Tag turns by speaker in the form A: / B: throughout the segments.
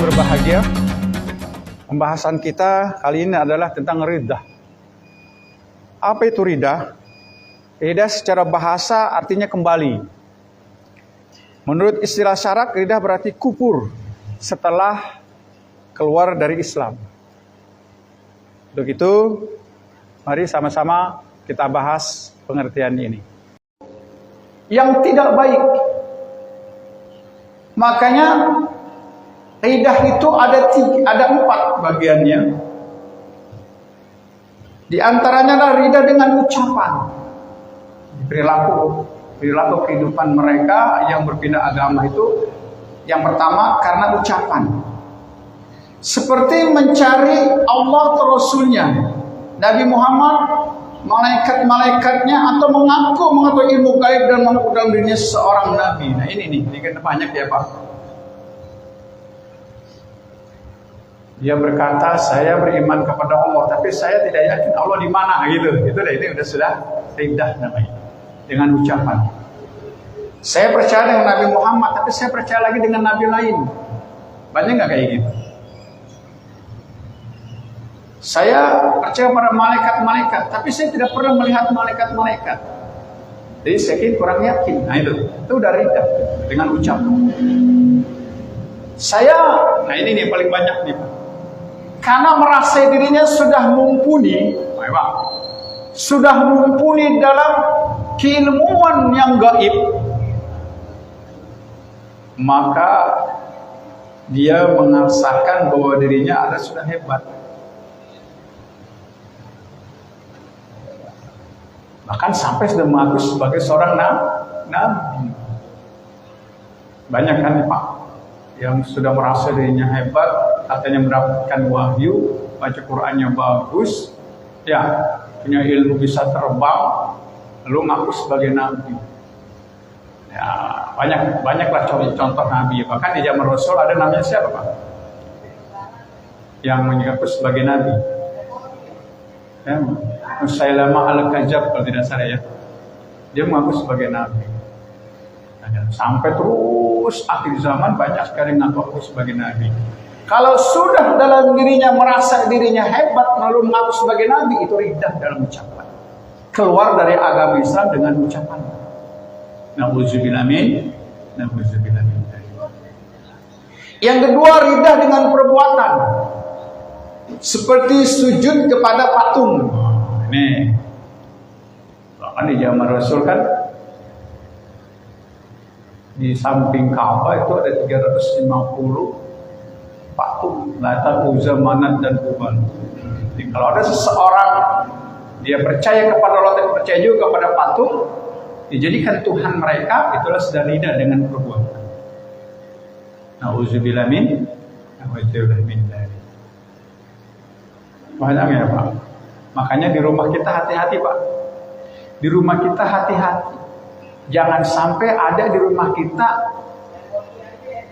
A: berbahagia. Pembahasan kita kali ini adalah tentang ridha. Apa itu ridha? Ridha secara bahasa artinya kembali. Menurut istilah syarak, ridha berarti kufur setelah keluar dari Islam. Untuk itu, mari sama-sama kita bahas pengertian ini. Yang tidak baik. Makanya ridha itu ada 4 bagiannya. Di antaranya adalah ridha dengan ucapan, perilaku kehidupan mereka yang berpindah agama itu. Yang pertama karena ucapan, seperti mencari Allah atau Rasulnya, Nabi Muhammad, malaikat-malaikatnya, atau mengaku ilmu gaib dan mengaku dalam dirinya seorang Nabi. Nah ini kan banyak ya Pak. Dia berkata, saya beriman kepada Allah, tapi saya tidak yakin Allah di mana gitu. Ini sudah ridha namanya. Dengan ucapan. Saya percaya dengan Nabi Muhammad, tapi saya percaya lagi dengan Nabi lain. Banyak nggak kayak gitu? Saya percaya pada malaikat-malaikat, tapi saya tidak pernah melihat malaikat-malaikat. Jadi saya kurang yakin. Nah itu udah ridha dengan ucapan. Nah ini nih paling banyak nih Pak. Karena merasa dirinya sudah mumpuni dalam keilmuan yang gaib, maka dia merasakan bahwa dirinya sudah hebat. Bahkan sampai sudah mengaku sebagai seorang nabi. Banyak kan Pak yang sudah merasa dirinya hebat, katanya mendapatkan wahyu, baca Qur'annya bagus, ya punya ilmu bisa terbang, lalu ngaku sebagai nabi. Ya banyaklah contoh nabi. Bahkan di zaman Rasul ada namanya siapa Pak? Yang mengaku sebagai nabi. Ya, Musailamah al-Kadzdzab kalau tidak salah ya. Dia mengaku sebagai nabi. Sampai terus akhir zaman banyak sekali mengaku sebagai nabi. Kalau sudah dalam dirinya merasa dirinya hebat lalu mengaku sebagai nabi, itu ridha dalam ucapan. Keluar dari agama Islam dengan ucapan. Na'udzubillah min. Yang kedua, ridha dengan perbuatan. Seperti sujud kepada patung. Ini. Bahkan di zaman Rasul kan di samping Ka'bah itu ada 350 patung, Lata, Uzza, Manat, dan Hubal. Jadi kalau ada seseorang dia percaya kepada Allah dan percaya juga kepada patung, dijadikan Tuhan mereka, itulah sudah ridha dengan perbuatan. Na'udzubillah min dzalik. Banyak ya Pak. Makanya di rumah kita hati-hati Pak. Di rumah kita hati-hati. Jangan sampai ada di rumah kita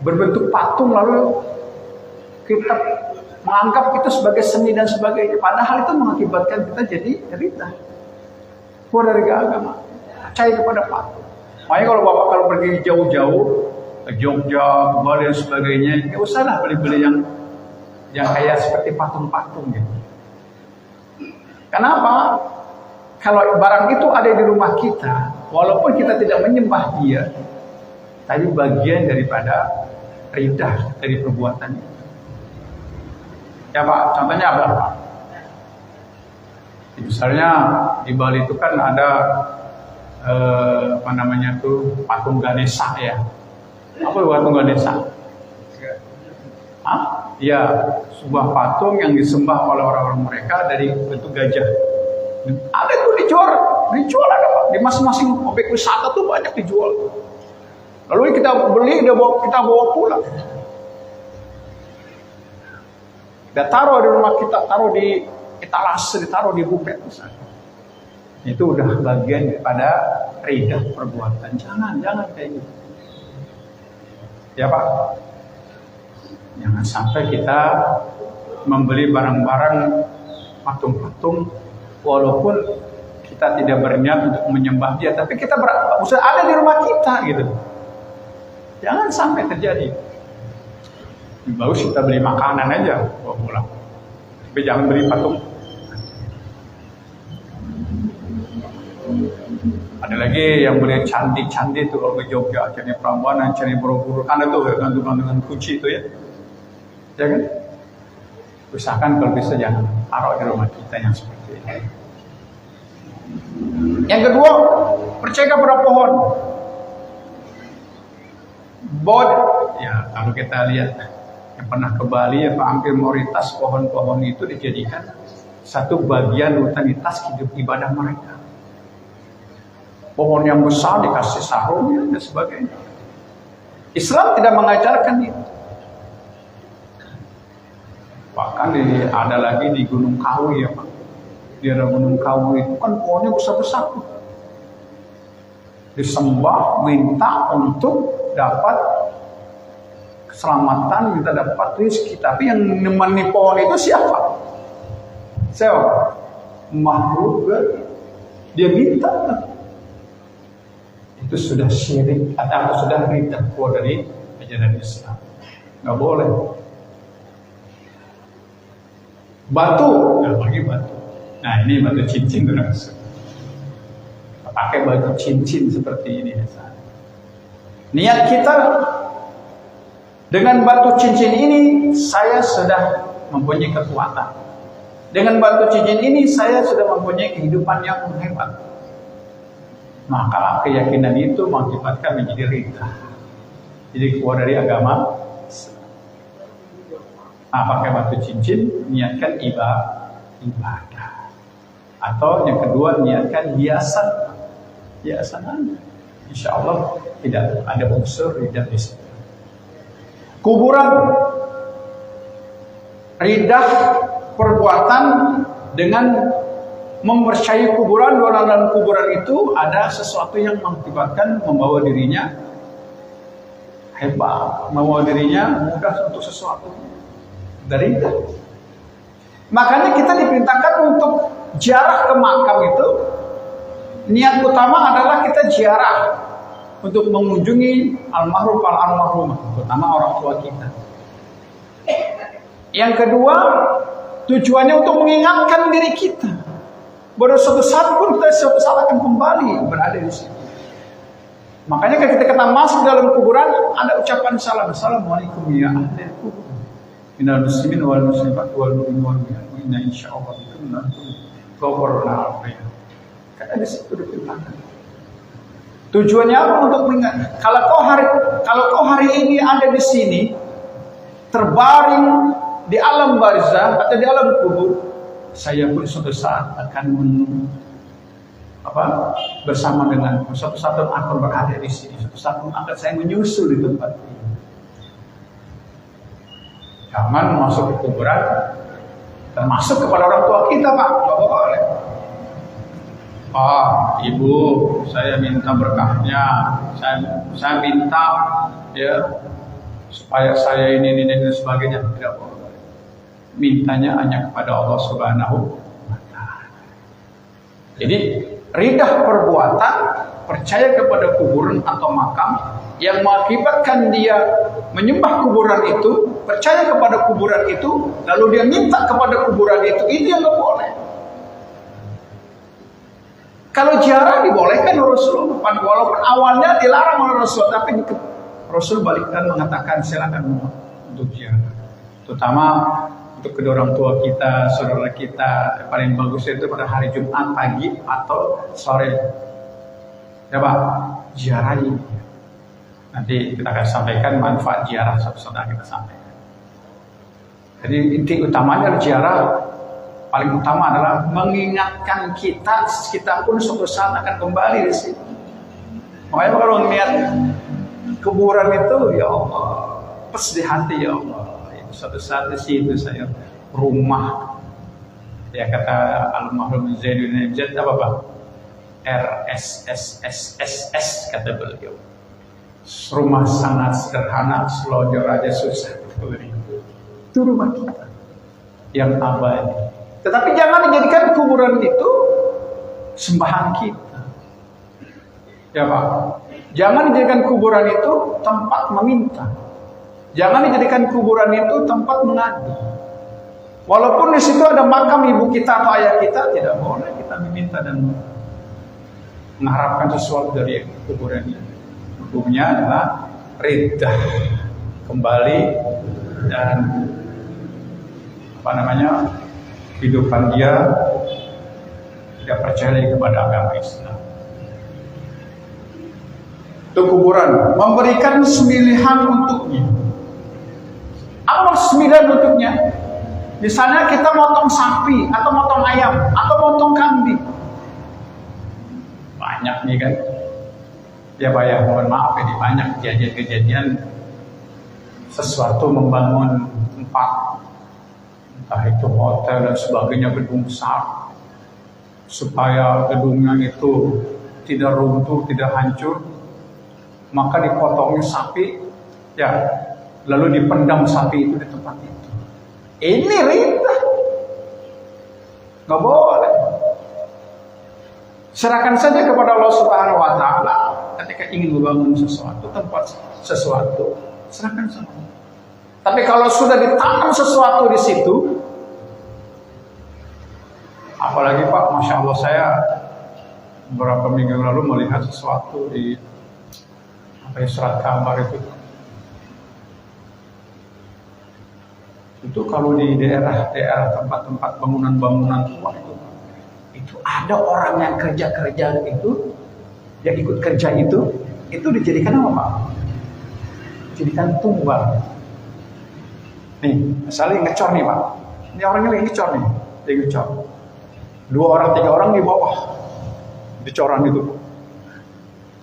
A: berbentuk patung lalu kita menganggap itu sebagai seni dan sebagainya. Padahal itu mengakibatkan kita jadi ridha. Keluar dari agama. Percaya kepada patung. Makanya kalau Bapak pergi jauh-jauh ke Jogja, ke Bali dan sebagainya, nggak usahlah beli-beli yang kayak seperti patung-patung gitu. Kenapa? Kalau barang itu ada di rumah kita, walaupun kita tidak menyembah dia, tapi bagian daripada ridha dari perbuatan itu. Ya Pak, contohnya apa Pak? Misalnya di Bali itu kan ada patung Ganesha ya. Apa patung Ganesha? Ya, sebuah patung yang disembah oleh orang-orang mereka dari bentuk gajah. Ada tuh dijual ada Pak. Di masing-masing objek wisata tuh banyak dijual. Lalu kita beli, kita bawa pulang. Kita taruh di rumah kita, taruh di etalase, ditaruh di bufet misalnya. Itu udah bagian daripada ridha perbuatan. Jangan kayak gitu. Ya Pak. Jangan sampai kita membeli barang-barang patung-patung walaupun kita tidak berniat untuk menyembah dia, tapi kita usah ada di rumah kita gitu. Jangan sampai terjadi. Bagus kita beli makanan aja bawa pulang. Tapi jangan beli patung. Ada lagi yang beli candi-candi itu kalau ke Jogja, candi Prambanan, candi Borobudur, kan itu gantungan kunci itu ya. Ya kan? Usahakan kalau bisa jangan taruh di rumah kita yang seperti ini. Yang kedua, percaya kepada pohon. Bod, ya kalau kita lihat yang pernah ke Bali, ya hampir mayoritas pohon-pohon itu dijadikan satu bagian rutinitas hidup ibadah mereka. Pohon yang besar dikasih sarungnya dan sebagainya. Islam tidak mengajarkan itu. Bahkan ada lagi di Gunung Kawi ya Pak. Di daerah Gunung Kawi itu kan pohonnya besar-besar. Disembah, minta untuk dapat keselamatan, minta dapat rezeki. Tapi yang nemani pohon itu siapa? Siapa? Makhluk kan? Dia minta kan? Itu sudah syirik atau sudah ridha keluar dari ajaran Islam. Nggak boleh. Batu, nah lagi batu. Nah ini batu cincin terus. Pakai batu cincin seperti ini. Niat kita dengan batu cincin ini saya sudah mempunyai kekuatan. Dengan batu cincin ini saya sudah mempunyai kehidupan yang hebat. Maka keyakinan itu mengakibatkan menjadi ridha. Jadi keluar dari agama. Nah, pakai batu cincin, niatkan ibadah. Atau yang kedua, niatkan hiasan. Hiasan, insya Allah tidak ada unsur ridha di situ. Kuburan, ridha perbuatan dengan mempercayai kuburan, dalam kuburan itu ada sesuatu yang mengakibatkan membawa dirinya hebat, membawa dirinya mudah untuk sesuatu dari itu. Makanya kita diperintahkan untuk ziarah ke makam itu. Niat utama adalah kita ziarah untuk mengunjungi almarhumah, terutama orang tua kita. Yang kedua, tujuannya untuk mengingatkan diri kita. Baru suatu saat pun kita suatu saat akan kembali berada di sini. Makanya ketika kita masuk dalam kuburan ada ucapan salam. Assalamualaikum ya ahli kubur. Minal muslimin wal muslimat wal mu'minin wal mu'minat. Inna insyaallah bikum nantum ghafurun rahim. Kan ada situ di belakang. Tujuannya apa? Untuk mengingat. Kalau kau hari ini ada di sini terbaring di alam barzah atau di alam kubur, saya pun suatu saat akan bersama dengan suatu saat akan berada di sini, suatu saat akan saya menyusul di tempat ini. Jangan masuk ke kuburan, termasuk kepada orang tua kita Pak, nggak boleh. Pak, Ibu, saya minta berkahnya, saya minta ya supaya saya ini dan sebagainya, tidak boleh. Mintanya hanya kepada Allah Subhanahu wa Ta'ala. Jadi ridha perbuatan, percaya kepada kuburan atau makam yang mengakibatkan dia menyembah kuburan itu, percaya kepada kuburan itu, lalu dia minta kepada kuburan itu yang nggak boleh. Kalau ziarah dibolehkan oleh Rasul, walaupun awalnya dilarang oleh Rasul, tapi Rasul balikkan mengatakan silakan untuk ziarah, terutama untuk kedua orang tua kita, saudara kita. Paling bagus itu pada hari Jumat pagi atau sore. Ya Pak, ziarah ini. Nanti kita akan sampaikan manfaat ziarah saudara kita sampaikan. Jadi inti utamanya adalah ziarah. Paling utama adalah mengingatkan kita pun suatu saat akan kembali di sini. Makanya kalau melihat kuburan itu, ya Allah, pas di hati ya Allah. Suatu saat di situ saya rumah, ya kata almarhum Zainuddin Abidin apa Pak? RSSSSS kata beliau. Rumah sangat sederhana, selonjor aja susah. Itu rumah kita yang abadi. Tetapi jangan dijadikan kuburan itu sembahan kita. Ya Pak. Jangan dijadikan kuburan itu tempat meminta. Jangan dijadikan kuburan itu tempat mengadu. Walaupun di situ ada makam ibu kita atau ayah kita, tidak boleh kita meminta dan mengharapkan sesuatu dari kuburan itu. Hukumnya adalah riddah, kembali dan kehidupan dia tidak percaya lagi kepada agama Islam. Itu kuburan, memberikan sembelihan untuknya. Apa sembelihan untuknya? Misalnya kita motong sapi, atau motong ayam, atau motong kambing. Banyak nih kan. Ya Pak ya, mohon maaf ini banyak kejadian-kejadian sesuatu membangun tempat, entah itu hotel dan sebagainya, gedung besar, supaya gedungnya itu tidak runtuh, tidak hancur, maka dipotongnya sapi, ya, lalu dipendam sapi itu di tempat itu. Ini riddah, nggak boleh. Serahkan saja kepada Allah Subhanahu Wa Taala. Ketika ingin membangun sesuatu, tempat sesuatu, serahkan sama Allah. Tapi kalau sudah ditanam sesuatu di situ, apalagi Pak, Masya Allah, saya beberapa minggu lalu melihat sesuatu di surat kabar itu. Itu kalau di daerah tempat-tempat bangunan-bangunan tua itu ada orang yang kerja itu, yang ikut kerja itu dijadikan apa Pak? Dijadikan tumbal. Nih, misalnya ngecor nih Pak. Ini orangnya lagi ngecor nih, dia ngecor. 2 orang 3 orang di bawah dicoran itu.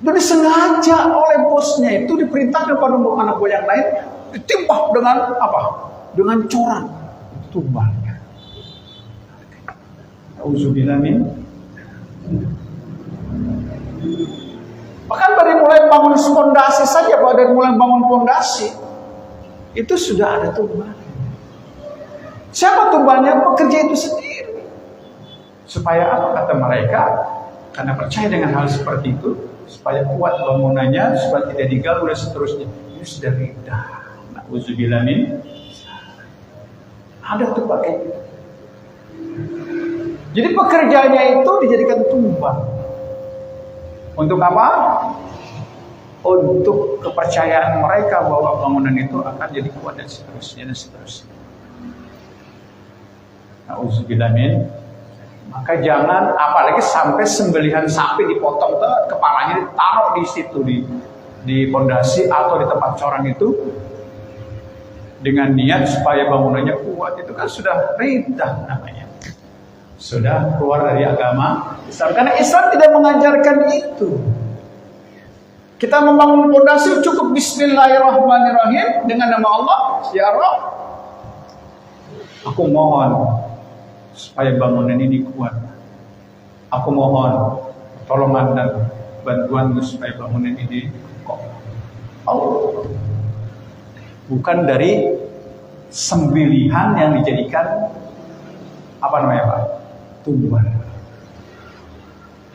A: Dan disengaja oleh bosnya itu diperintahkan pada anak buah yang lain ditimbah dengan apa? Dengan coran tumbalnya. Auzubillah min. Bahkan dari mulai bangun fondasi saja, dari mulai bangun fondasi itu sudah ada tumbal. Siapa tumbalnya? Pekerja itu sendiri. Supaya apa kata mereka? Karena percaya dengan hal seperti itu, supaya kuat bangunannya, supaya tidak diganggu dan seterusnya. Ini sudah riddah. Nauzubillah min. Ada tuh pakai gitu. Jadi pekerjaannya itu dijadikan tumbal. Untuk apa? Untuk kepercayaan mereka bahwa bangunan itu akan jadi kuat dan seterusnya dan seterusnya. Nauzubillah min. Maka jangan, apalagi sampai sembelihan sapi dipotong, kepalanya ditaruh di situ di pondasi atau di tempat coran itu dengan niat supaya bangunannya kuat. Itu kan sudah riddah namanya. Sudah keluar dari agama Islam. Karena Islam tidak mengajarkan itu. Kita membangun pondasi cukup Bismillahirrahmanirrahim dengan nama Allah, ya Rabb. Aku mohon supaya bangunan ini kuat. Aku mohon pertolongan dan bantuan supaya bangunan ini kokoh. Allah. Bukan dari sembelihan yang dijadikan apa namanya Pak? Tumbal.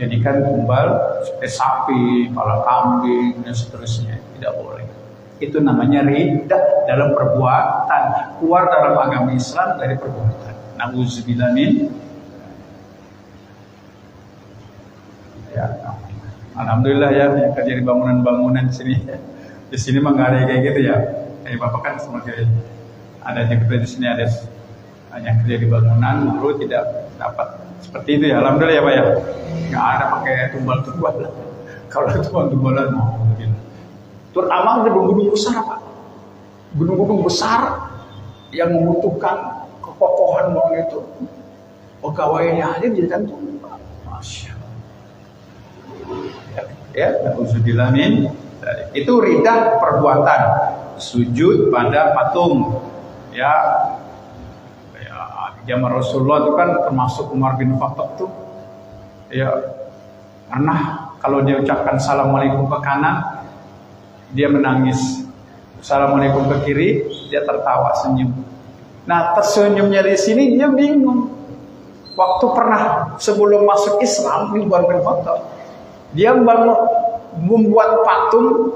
A: Jadikan tumbal seperti sapi, kepala kambing dan seterusnya. Tidak boleh. Itu namanya riddah dalam perbuatan, keluar dalam agama Islam dari perbuatan. Nauzubillah min. Ya, alhamdulillah ya kerja di bangunan-bangunan sini. Di sini mah nggak ada kayak gitu ya. Kayak Bapak kan sebagai ada di sini ada yang kerja di bangunan, dulu tidak dapat seperti itu ya. Alhamdulillah ya Pak ya. Nggak ada pakai tumbal-tumbal. Kalau tumbal-tumbalan mau mungkin. Terutama gedung-gedung besar Pak. Gedung-gedung besar yang membutuhkan kekokohan bangun itu. Pegawainya aja dijadikan tumbal. Masya Allah. Ya, nauzubillah min. Itu riddah perbuatan. Sujud pada patung. Ya, zaman Rasulullah itu kan termasuk Umar bin Khattab tuh. Ya, karena kalau dia ucapkan Assalamualaikum ke kanan, dia menangis. Assalamualaikum ke kiri, dia tertawa senyum. Nah, tersenyumnya di sini dia bingung. Waktu pernah sebelum masuk Islam, Umar bin Khattab, dia membuat patung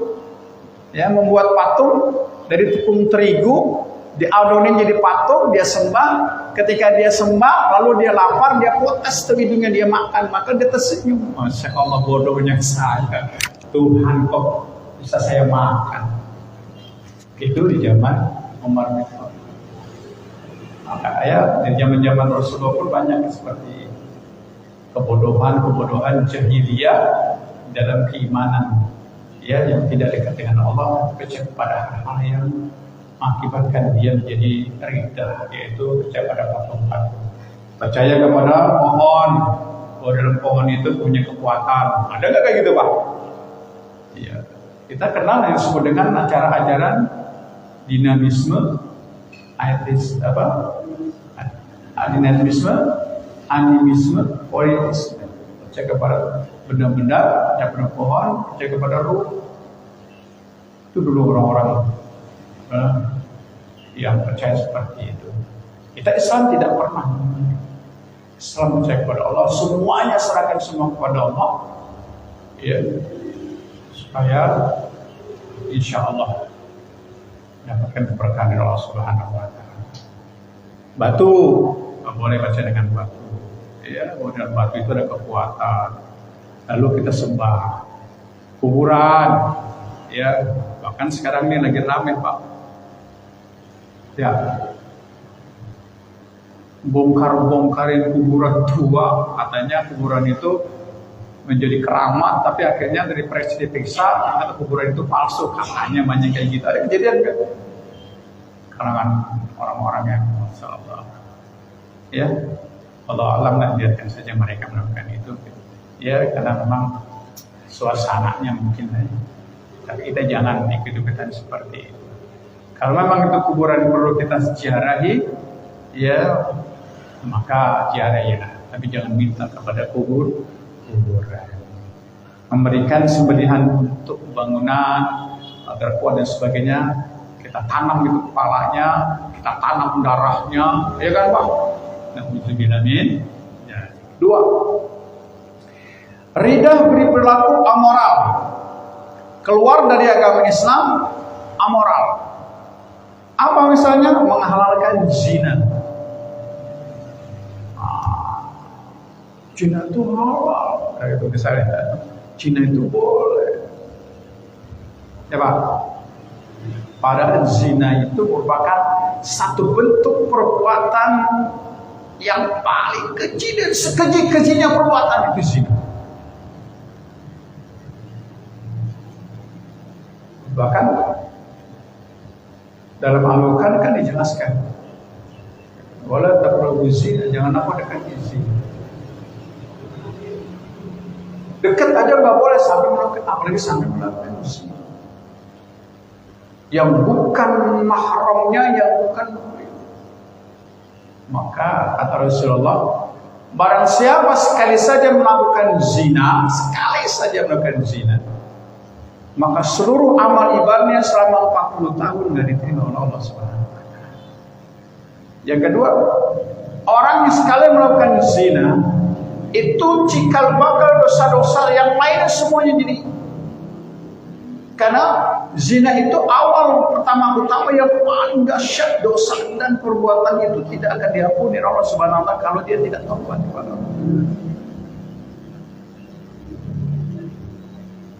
A: Ya, membuat patung dari tepung terigu, diadonin jadi patung, dia sembah. Ketika dia sembah, lalu dia lapar, dia potes tuh hidungnya, dia makan, maka dia tersenyum. Masya Allah, bodohnya saya. Tuhan kok bisa saya makan. Itu di zaman Umar bin Khattab. Maka ya di zaman Rasulullah pun banyak seperti kebodohan jahiliyah dalam keimanan, ya, yang tidak dekat dengan Allah, percaya pada hal yang mengakibatkan dia menjadi ridha, yaitu percaya pada patung-patung. Percaya kepada pohon, bahwa dalam pohon itu punya kekuatan. Ada nggak kayak gitu, Pak? Iya. Kita kenal yang disebut dengan ajaran dinamisme, animisme, politisme. Percaya kepada benda-benda, percaya kepada pohon, percaya kepada ruh. Itu dulu orang-orang yang percaya seperti itu. Kita Islam tidak pernah. Islam percaya kepada Allah, semuanya serahkan semua kepada Allah, ya, supaya insya Allah dapatkan keberkahan dari Allah Subhanahu wa Ta'ala. Batu, nggak boleh baca dengan batu. Ya, dengan batu itu ada kekuatan. Lalu kita sembah kuburan. Ya, bahkan sekarang ini lagi ramai, Pak. Ya, bongkarin kuburan tua. Katanya kuburan itu menjadi keramat, tapi akhirnya dari presiden diperiksa, atau kuburan itu palsu, katanya banyak kayak gitu. Ada kejadian nggak? Karangan orang-orang yang Masya Allah, ya, Allah alam, lah, biarkan saja mereka melakukan itu, ya, karena memang suasananya mungkin, tapi kita jangan ikut-ikutan seperti itu. Kalau memang itu kuburan perlu kita ziarahi, ya, maka ziarahilah, tapi jangan minta kepada kuburan. Memberikan sembelihan untuk bangunan agar kuat dan sebagainya, kita tanam itu kepalanya, kita tanam darahnya, ya kan, Pak? Nah, bismillahirrahmanirrahim. Ya. 2. Ridah berperilaku amoral. Keluar dari agama Islam, amoral. Apa misalnya? Menghalalkan zina. Zina itu halal, kayak itu misalnya. Zina itu boleh, ya Pak. Padahal zina itu merupakan satu bentuk perbuatan yang paling kecil dan sekecil-kecilnya perbuatan itu zina. Bahkan dalam Al-Quran kan dijelaskan, wala taqrabu zina, jangan apa dekati zina. Dekat aja nggak boleh sampai melakukan, apalagi sampai melakukan zina. Yang bukan mahramnya, yang bukan. Maka kata Rasulullah, barang siapa sekali saja melakukan zina, maka seluruh amal ibadahnya selama 40 tahun nggak diterima oleh Allah Subhanahu wa Ta'ala. Yang kedua, orang yang sekali melakukan zina itu cikal bakal dosa-dosa yang lain semuanya jadi. Karena zina itu awal pertama yang paling dahsyat dosa, dan perbuatan itu tidak akan diampuni oleh Allah Subhanahu wa Ta'ala kalau dia tidak taubat kepada Allah.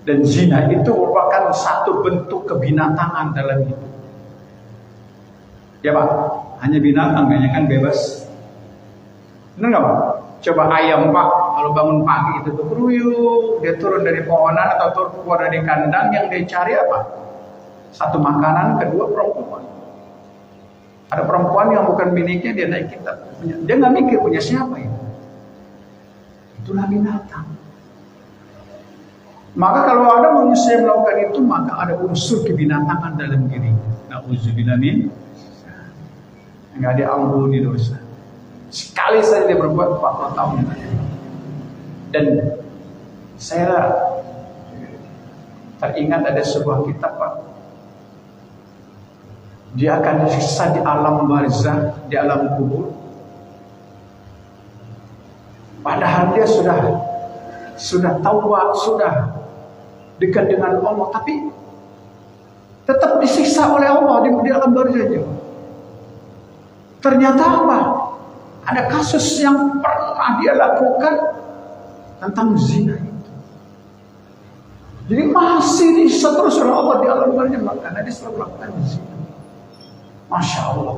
A: Dan zina itu merupakan satu bentuk kebinatangan dalam hidup. Ya Pak, hanya binatang, kayaknya kan bebas. Benar nggak Pak? Coba ayam Pak, kalau bangun pagi itu tuh keruyuk, dia turun dari pohonan atau turun keluar dari kandang, yang dia cari apa? Satu makanan, kedua perempuan. Ada perempuan yang bukan miliknya, dia naikin, dia nggak mikir punya siapa itu. Itulah binatang. Maka kalau ada manusia yang melakukan itu, maka ada unsur kebinatangan dalam diri. Na'udzubillah min, nggak diampuni dosa. Sekali saja dia berbuat 40 tahun. Dan saya teringat ada sebuah kitab Pak. Dia akan disiksa di alam barzah, di alam kubur. Padahal dia sudah taubat, sudah dekat dengan Allah, tapi disiksa oleh Allah di alam barzah. Ternyata apa? Ada kasus yang pernah dia lakukan tentang zina itu. Jadi masih disiksa terus oleh Allah di alam barzah karena dia selalu melakukan zina. Masya Allah,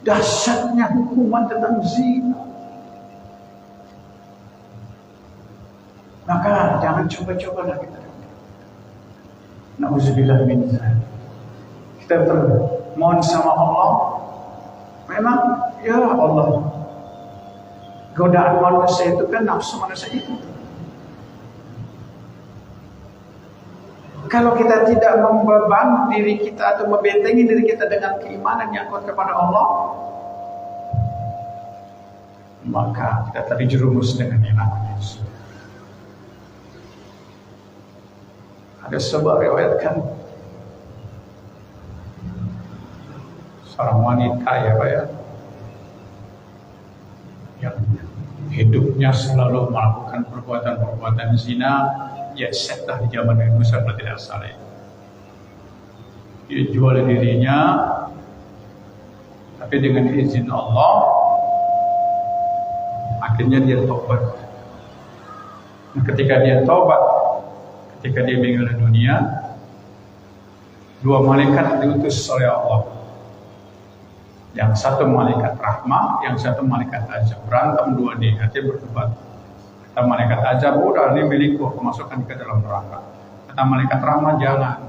A: dahsyatnya hukuman tentang zina. Maka jangan coba-cobalah kita. Nauzubillah min dzalik. Kita mohon sama Allah. Memang ya Allah, godaan manusia itu kan nafsu manusia itu. Kalau kita tidak membeban diri kita atau membentengi diri kita dengan keimanan yang kuat kepada Allah, maka kita terjerumus dengan yang namanya zina. Ada sebuah riwayatkan seorang wanita yang hidupnya selalu melakukan perbuatan-perbuatan zina, ya setelah di zaman Nabi Musa kalau tidak salah. Dia jual dirinya, tapi dengan izin Allah, akhirnya dia tobat. Nah, ketika dia tobat, ketika dia meninggal dunia, dua malaikat diutus oleh Allah. Yang satu malaikat rahmah, yang satu malaikat azab. Berantem dua dia, artinya berdebat. Kata malaikat azab, udah ini milikku, aku masukkan ke dalam neraka. Kata malaikat rahmah, jangan.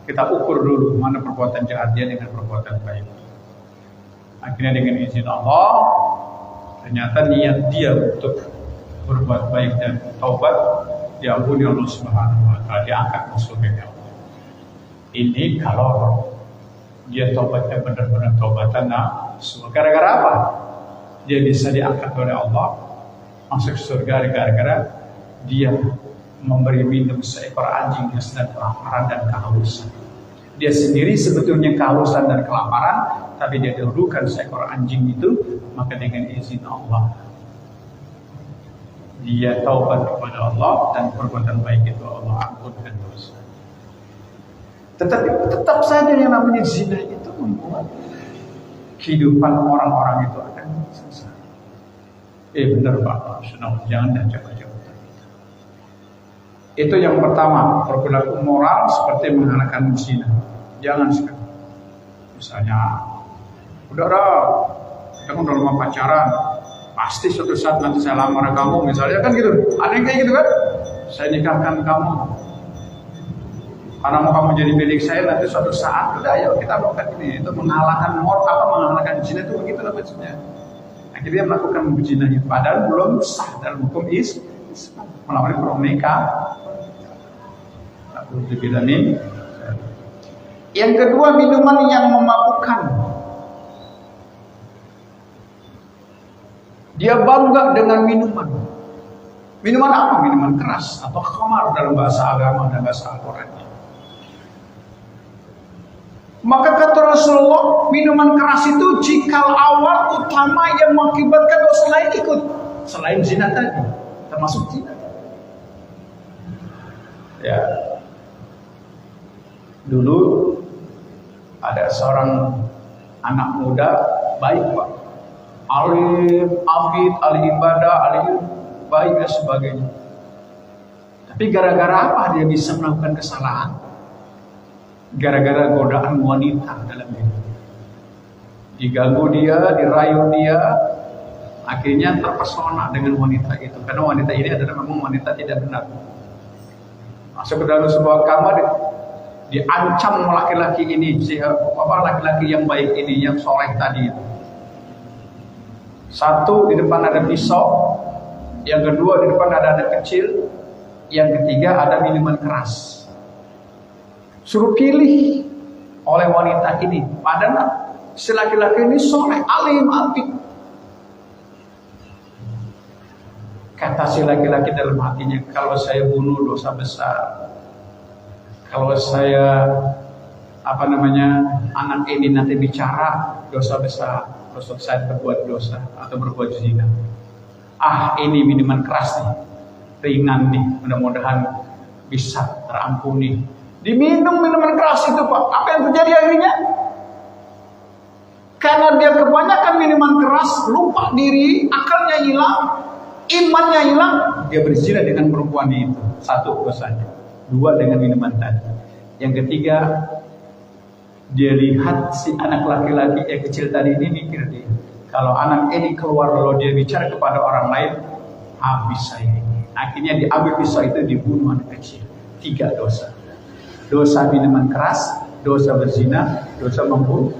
A: Kita ukur dulu mana perbuatan jahat dia dengan perbuatan baik. Akhirnya dengan izin Allah, ternyata niat dia untuk berbuat baik dan taubat diampuni Allah Subhanahu wa taala, diangkat masuk ke Allah. Ini kalau dia taubatnya benar-benar taubatan nasuh. Gara-gara apa? Dia bisa diangkat oleh Allah masuk surga gara-gara dia memberi minum seekor anjing yang sedang kelaparan dan kehausan. Dia sendiri sebetulnya kehausan dan kelaparan, tapi dia dahulukan seekor anjing itu, maka dengan izin Allah dia taubat kepada Allah dan perbuatan baik itu Allah ampunkan dosa. Tetapi tetap saja yang namanya zina itu membuat kehidupan orang-orang itu akan sengsara. Benar Pak, jangan dan coba-coba. Itu yang pertama, perilaku moral seperti menghalalkan zina. Jangan sekali. Misalnya, saudara, kita udah lama pacaran, pasti suatu saat nanti saya lamar kamu, misalnya kan gitu. Ada yang kayak gitu kan? Saya nikahkan kamu. Karena mau kamu jadi milik saya, nanti suatu saat udah ayo kita lakukan ini. Itu mengalahkan mengalahkan zina itu begitu lah maksudnya. Akhirnya melakukan zina itu padahal belum sah dalam hukum Islam, melalui pernikahan. Yang kedua, minuman yang memabukkan. Dia bangga dengan minuman. Minuman apa? Minuman keras atau khamar dalam bahasa agama dan bahasa Al-Quran. Maka kata Rasulullah, minuman keras itu cikal awal utama yang mengakibatkan dosa lain ikut. Selain zina tadi, termasuk zina. Ya. Dulu ada seorang anak muda baik Pak, alim, abid, ahli ibadah, ahli baik dan sebagainya. Tapi gara-gara apa dia bisa melakukan kesalahan? Gara-gara godaan wanita dalam hidup. Diganggu dia, dirayu dia, akhirnya terpesona dengan wanita itu. Karena wanita ini adalah memang wanita tidak benar. Masuk ke dalam sebuah kamar, diancam laki-laki ini, laki-laki yang baik ini, yang soleh tadi. Satu, di depan ada pisau. Yang kedua, di depan ada anak kecil. Yang ketiga, ada minuman keras. Suruh pilih oleh wanita ini. Padahal si laki-laki ini soleh, alim, abid. Kata si laki-laki dalam hatinya, kalau saya bunuh dosa besar. Kalau saya anak ini nanti bicara dosa besar. Dosa saya berbuat dosa atau berbuat zina. Ini minuman keras nih, ringan nih, mudah-mudahan bisa terampuni. Diminum minuman keras itu Pak, apa yang karena dia kebanyakan minuman keras, lupa diri, akalnya hilang, imannya hilang, dia berzina dengan perempuan itu. Satu dosanya. Dua, dengan minuman tadi. Yang ketiga, dia lihat si anak laki-laki yang kecil tadi ini, mikir dia, kalau anak ini keluar lalu dia bicara kepada orang lain, habis saya ini. Akhirnya diambil pisau itu, dibunuh anak kecil. 3 dosa. Dosa minuman keras, dosa berzina, dosa membunuh.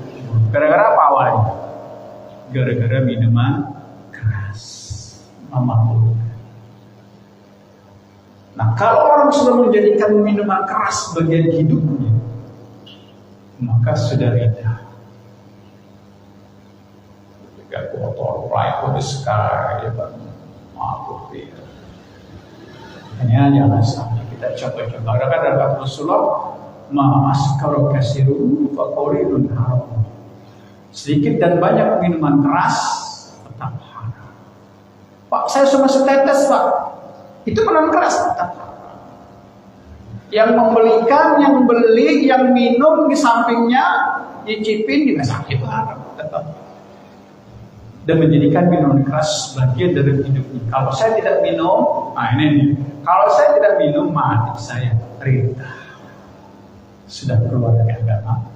A: Gara-gara apa awalnya? Gara-gara minuman keras, memabuk. Nah, kalau orang sudah menjadikan minuman keras bagian hidupnya, maka sudah rida. Ketika kotor, fly to the sky, mabuk dia. Hanya jangan sampai kita coba-coba. Karena dalam kata Rasulullah, ma'askaru kasirun faqoridun haram. Sedikit dan banyak minuman keras tetap haram. Pak, saya cuma setetes, Pak. Itu minuman keras tetap haram. Yang membelikan, yang beli, yang minum di sampingnya, nyicipin juga sakit, itu haram tetap. Dan menjadikan minuman keras bagian dari hidupnya. Kalau saya tidak minum, nah ini. Kalau saya tidak minum, mati saya, rida. Sudah keluar dari agama.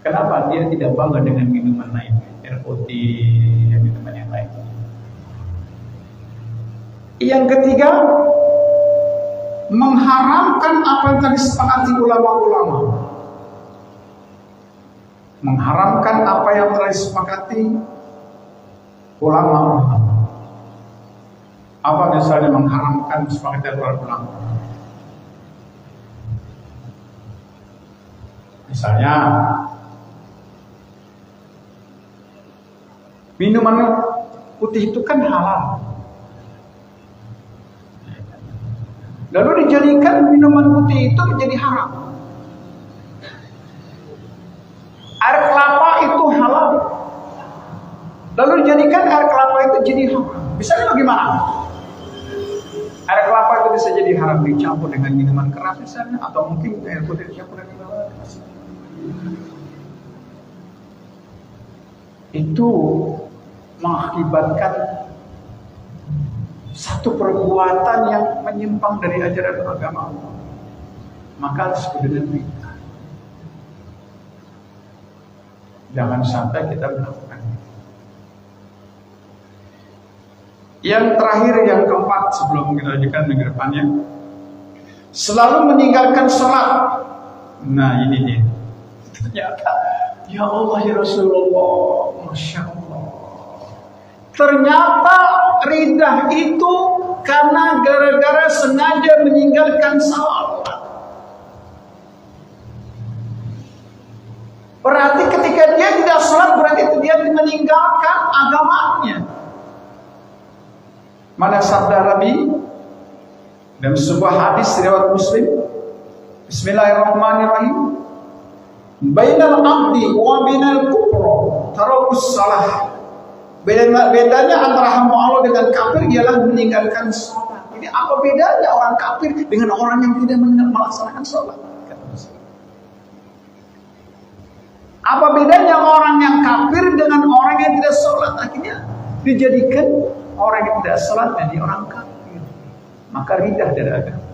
A: Kenapa? Dia tidak bangga dengan minuman lain, air putih, minuman yang lain. Yang ketiga, mengharamkan apa yang telah disepakati ulama-ulama. Mengharamkan apa yang telah disepakati ulama-ulama. Apa misalnya mengharamkan sepakati ulama-ulama? Misalnya, minuman putih itu kan halal. Lalu dijadikan minuman putih itu menjadi haram. Air kelapa itu halal. Lalu dijadikan air kelapa itu jadi haram. Misalnya bagaimana? Air kelapa itu bisa jadi haram dicampur dengan minuman keras misalnya, atau mungkin air putih dicampur dengan minuman keras. Itu mengakibatkan satu perbuatan yang menyimpang dari ajaran agama Allah. Maka disebut dengan bid'ah. Jangan sampai kita melakukan itu. Yang terakhir, yang keempat, sebelum kita lanjutkan minggu depannya, selalu meninggalkan sholat. Nah ini dia. Ternyata, ya Allah ya Rasulullah, Masya Allah. Ternyata ridah itu karena gara-gara sengaja meninggalkan sholat. Berarti ketika dia tidak sholat, berarti dia meninggalkan agamanya. Mana sabda Nabi dalam sebuah hadis riwayat Muslim, Bismillahirrahmanirrahim, bainal abdi wa bainal kufra tarakus salah. Bedanya antara hamba Allah dengan kafir ialah meninggalkan sholat. Ini apa bedanya orang kafir dengan orang yang tidak melaksanakan sholat? Apa bedanya orang yang kafir dengan orang yang tidak sholat? Akhirnya dijadikan orang yang tidak sholat menjadi orang kafir. Maka ridah dari agama.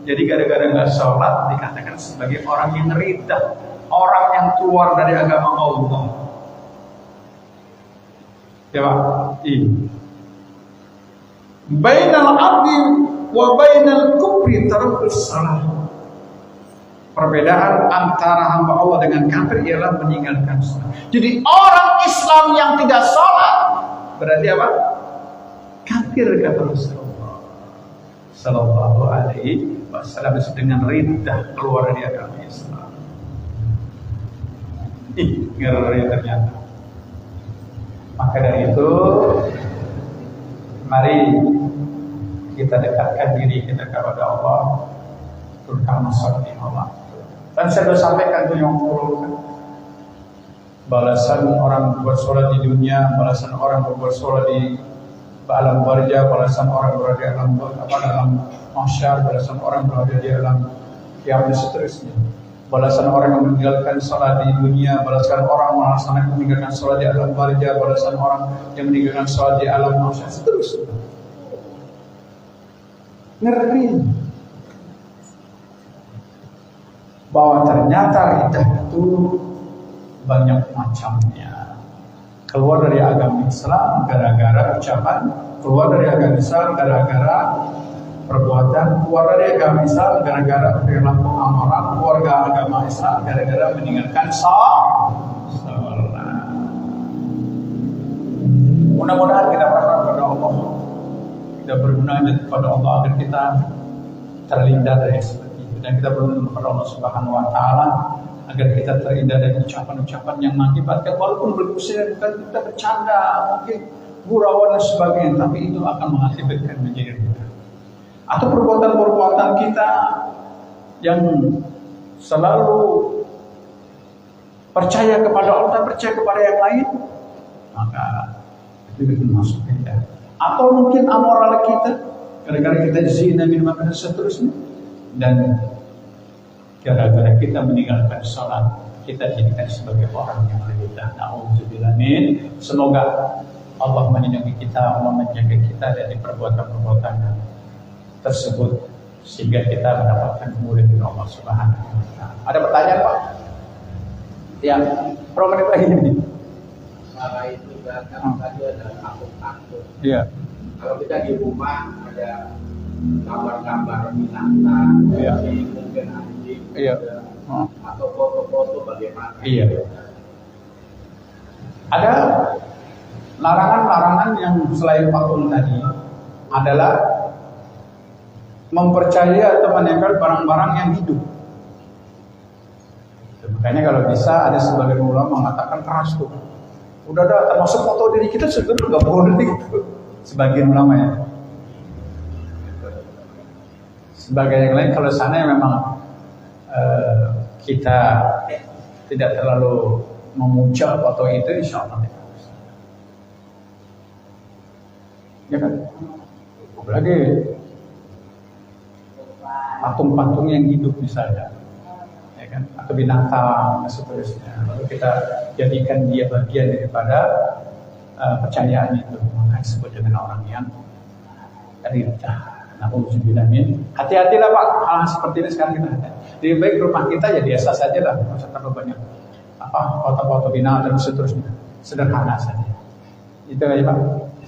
A: Jadi gara-gara nggak sholat dikatakan sebagai orang yang ridah, orang yang keluar dari agama Allah. Ya Pak. Bainal abdi wa bainal kufri tarkus salah. Perbedaan antara hamba Allah dengan kafir ialah meninggalkan sholat. Jadi orang Islam yang tidak sholat berarti apa? Kafir, kata Rasulullah Sallallahu Alaihi Wasallam, dengan riddah keluar dari agama Islam. Ngeri ternyata. Maka dari itu, mari kita dekatkan diri kita kepada Allah, terutama sholat Allah. Dan saya sudah sampaikan itu yang balasan orang bersolat di dunia, balasan orang bersolat di alam barja, balasan orang berada di alam mahsyar, balasan orang berada di alam kiamat dan seterusnya. balasan orang yang meninggalkan sholat di dunia, balasan orang melaksanakan meninggalkan sholat di alam barzah, balasan orang yang meninggalkan sholat di alam mahsyar, seterusnya. Ngeri bahwa ternyata riddah itu banyak macamnya. Keluar dari agama Islam gara-gara ucapan, keluar dari agama Islam gara-gara perbuatan, keluar dari agama Islam gara-gara perilaku amalan, keluar dari agama Islam gara-gara meninggalkan sholat. Mudah-mudahan kita berharap kepada Allah, kita berguna kepada Allah agar kita terhindar dari seperti itu, dan kita berguna kepada Allah Subhanahu Wa Taala agar kita terhindar dari ucapan-ucapan yang mengakibatkan, walaupun berkusir bukan kita bercanda, mungkin gurauan dan sebagainya, tapi itu akan mengakibatkan menjadi riba. Atau perbuatan-perbuatan kita yang selalu percaya kepada Allah, percaya kepada yang lain, maka itu masuk riba. Atau mungkin amoral kita, gara-gara kita zina, minum dan seterusnya, dan gara-gara kita meninggalkan sholat, kita jadikan sebagai orang yang berbeda. Na'udzubillah min. Semoga Allah melindungi kita, Allah menjaga kita dari perbuatan-perbuatan tersebut, sehingga kita mendapatkan kemuliaan dari Allah Subhanahu Wa Taala. Ada pertanyaan, Pak? Ya, berapa menit lagi ini?
B: Kalau itu kan tadi ada akun-akun.
A: Iya.
B: Kalau kita di rumah ada gambar-gambar binatang,
A: Iya.
B: mungkin anjing,
A: Iya.
B: atau foto-foto bagaimana?
A: Iya. Ada larangan-larangan yang selain patung tadi adalah mempercayai atau menempel barang-barang yang hidup. Makanya kalau bisa ada sebagian ulama mengatakan keras tuh. Udah termasuk foto diri kita sebenarnya nggak boleh gitu. Sebagian ulama ya. Sebagai yang lain kalau sana memang kita tidak terlalu memuja foto itu, insya Allah tidak bisa. Ya kan? Apalagi patung-patung yang hidup misalnya, ya kan? Atau binatang dan seterusnya. Lalu kita jadikan dia bagian daripada percayaan itu, maka disebut dengan orang yang riddah. Na'udzubillah min. Hati-hatilah Pak, hal seperti ini sekarang kita hati. Lebih baik rumah kita ya biasa saja lah, tidak usah terlalu banyak foto-foto binatang dan seterusnya, sederhana saja. Itu aja Pak.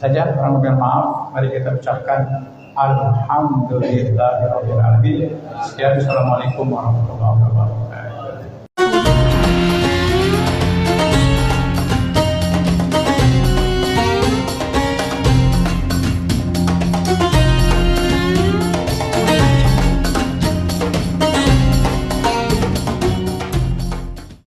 A: Saja, kurang lebih maaf. Mari kita ucapkan alhamdulillahirabbil alamin. Sekian, assalamualaikum warahmatullahi wabarakatuh.